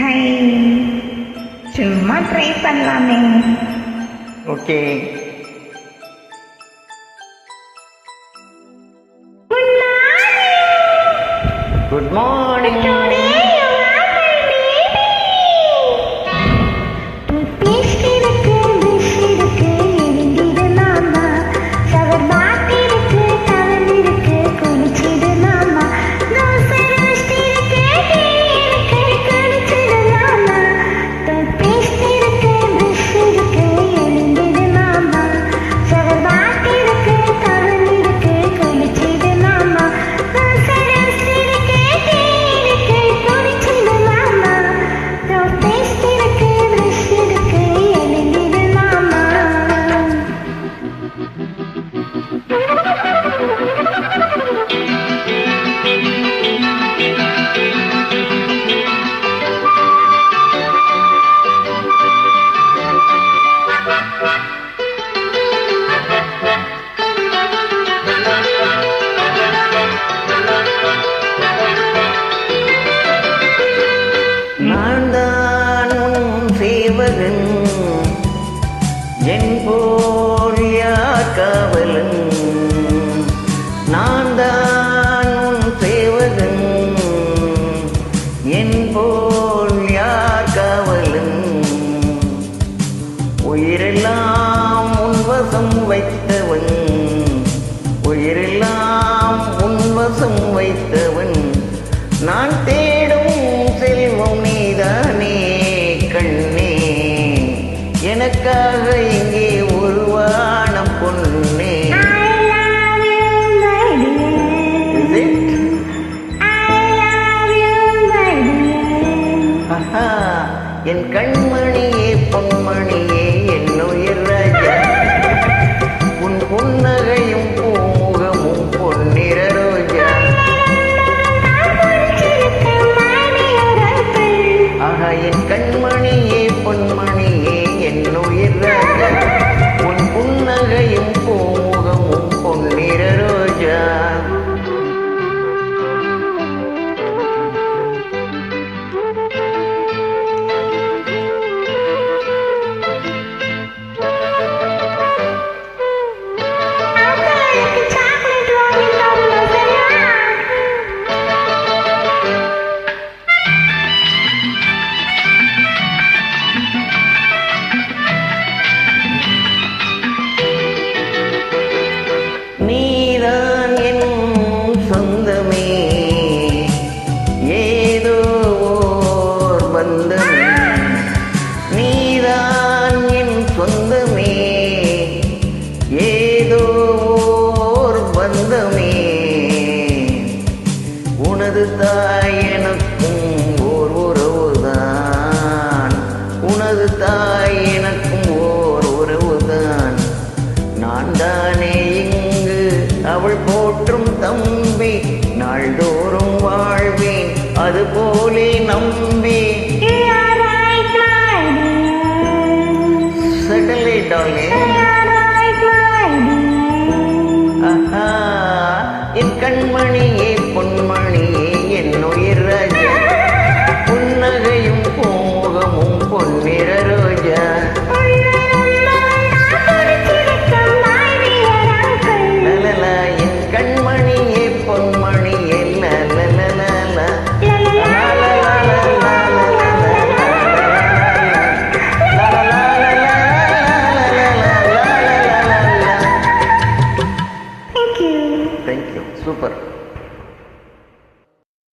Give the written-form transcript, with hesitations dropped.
High, சும்மா try பண்ணலாமே. Okay. Good morning. என் போல் யார் காவலன், நான் தான் உன் சேவகன். என் போல் யார் காவலன், உயிரெல்லாம் உன் வசம் வைத்தவன், உயிரெல்லாம் உன் வசம் வைத்தவன். நான் தேடும் செல்வம் நீதானே கண்ணே, எனக்காக இங்கே உருவான பொண்ணே. என் கண்மணியே பொன்மணியே என்னுயிர் ராஜா, உன் புன்னகையும் பூமுகமும் பொன்னிற ரோஜா. ஆஹா, என் கண்மணியே பொன்மணியே என்னுயிர் ராஜா, உன் புன்னகையும் பூமுகமும் பொன்னிற ரோஜா. நீதான் என் சொந்தமே, ஏதோ ஓர் பந்தமே. நீதான் என் சொந்தமே, ஏதோ ஓர் பந்தமே. உனது தாய் எனக்கும் ஓர் உறவுதான், உனது தாய் எனக்கும் ஓர் உறவுதான். நான் தானே இங்கு அவள் போற்றும் தம்பி, நாள்தோறும் வாழ்வேன் அதுபோலே நம்பி. சடலே டாலே, ஆஹா, என் கண்மணியே பொன்மணியே என்னுயிர் ராஜா, புன்னகையும் பூமுகமும் பொன்னிற ரோஜா. Thank you. Super.